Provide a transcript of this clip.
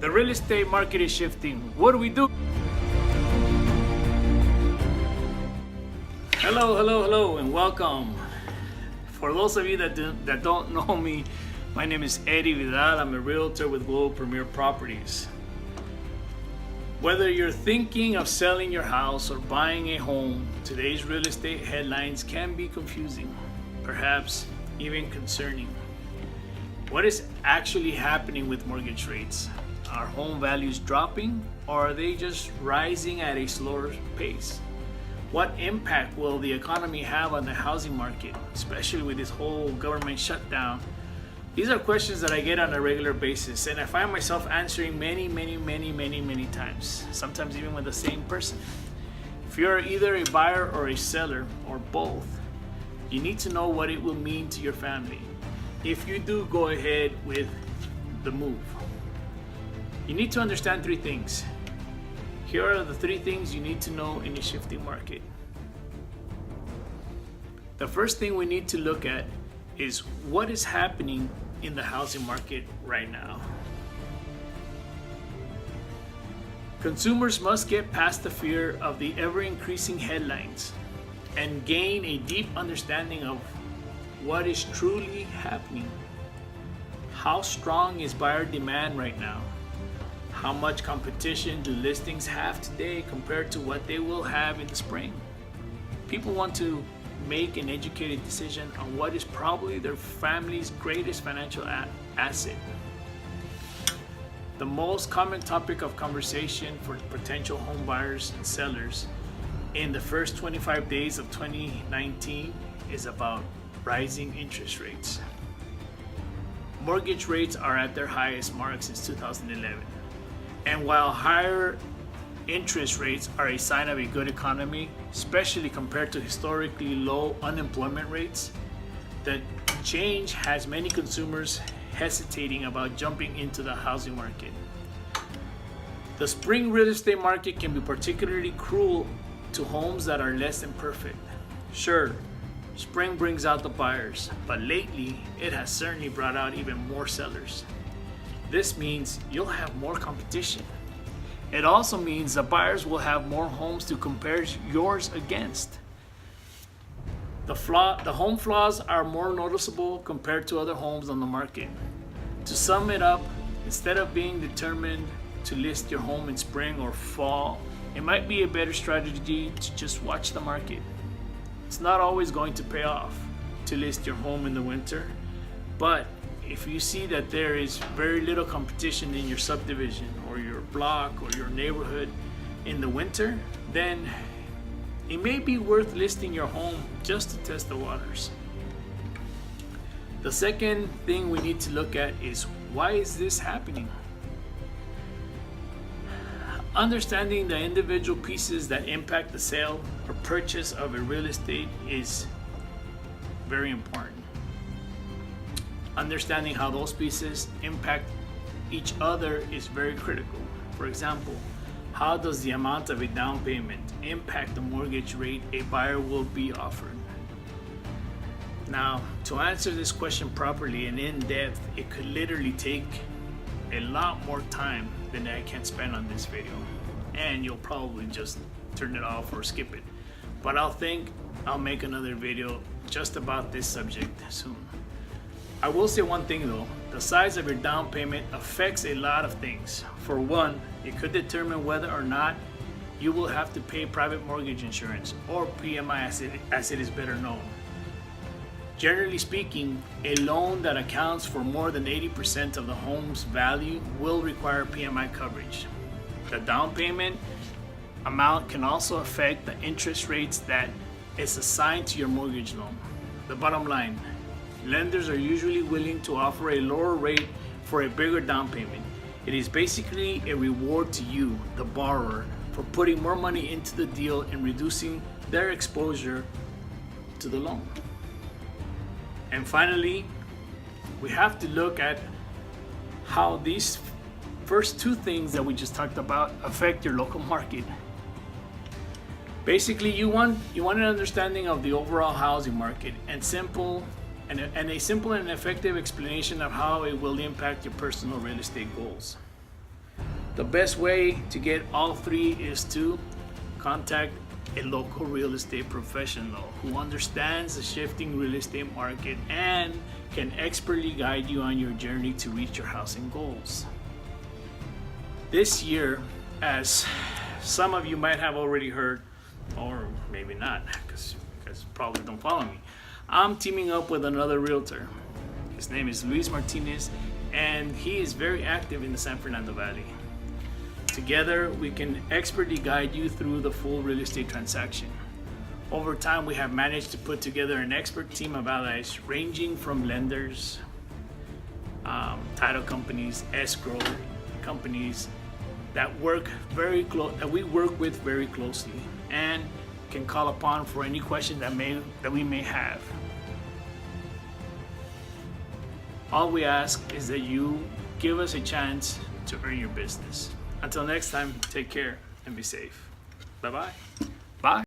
The real estate market is shifting. What do we do? Hello, and welcome. For those of you that don't know me, my name is Eddie Vidal. I'm a realtor with Global Premier Properties. Whether you're thinking of selling your house or buying a home, today's real estate headlines can be confusing, perhaps even concerning. What is actually happening with mortgage rates? Are home values dropping, or are they just rising at a slower pace? What impact will the economy have on the housing market, especially with this whole government shutdown? These are questions that I get on a regular basis, and I find myself answering many times, sometimes even with the same person. If you're either a buyer or a seller, or both, you need to know what it will mean to your family if you do go ahead with the move. You need to understand three things. Here are the three things you need to know in a shifting market. The first thing we need to look at is what is happening in the housing market right now. Consumers must get past the fear of the ever-increasing headlines and gain a deep understanding of what is truly happening. How strong is buyer demand right now? How much competition do listings have today compared to what they will have in the spring? People want to make an educated decision on what is probably their family's greatest financial asset. The most common topic of conversation for potential home buyers and sellers in the first 25 days of 2019 is about rising interest rates. Mortgage rates are at their highest mark since 2011. And while higher interest rates are a sign of a good economy, especially compared to historically low unemployment rates, the change has many consumers hesitating about jumping into the housing market. The spring real estate market can be particularly cruel to homes that are less than perfect. Sure, spring brings out the buyers, but lately it has certainly brought out even more sellers. This means you'll have more competition. It also means the buyers will have more homes to compare yours against. The home flaws are more noticeable compared to other homes on the market. To sum it up, instead of being determined to list your home in spring or fall, it might be a better strategy to just watch the market. It's not always going to pay off to list your home in the winter, but if you see that there is very little competition in your subdivision or your block or your neighborhood in the winter, then it may be worth listing your home just to test the waters. The second thing we need to look at is, why is this happening? Understanding the individual pieces that impact the sale or purchase of a real estate is very important. Understanding how those pieces impact each other is very critical. For example, how does the amount of a down payment impact the mortgage rate a buyer will be offered? Now, to answer this question properly and in depth, it could literally take a lot more time than I can spend on this video, and you'll probably just turn it off or skip it. But I'll make another video just about this subject soon. I will say one thing though, the size of your down payment affects a lot of things. For one, it could determine whether or not you will have to pay private mortgage insurance, or PMI as it is better known. Generally speaking, a loan that accounts for more than 80% of the home's value will require PMI coverage. The down payment amount can also affect the interest rates that is assigned to your mortgage loan. The bottom line, lenders are usually willing to offer a lower rate for a bigger down payment. It is basically a reward to you, the borrower, for putting more money into the deal and reducing their exposure to the loan. And finally, we have to look at how these first two things that we just talked about affect your local market. Basically, you want an understanding of the overall housing market and a simple and effective explanation of how it will impact your personal real estate goals. The best way to get all three is to contact a local real estate professional who understands the shifting real estate market and can expertly guide you on your journey to reach your housing goals. This year, as some of you might have already heard, or maybe not, because probably don't follow me, I'm teaming up with another realtor. His name is Luis Martinez, and he is very active in the San Fernando Valley. Together, we can expertly guide you through the full real estate transaction. Over time, we have managed to put together an expert team of allies ranging from lenders, title companies, escrow companies that we work with very closely and can call upon for any questions that we may have. All we ask is that you give us a chance to earn your business. Until next time, take care and be safe. Bye-bye. Bye.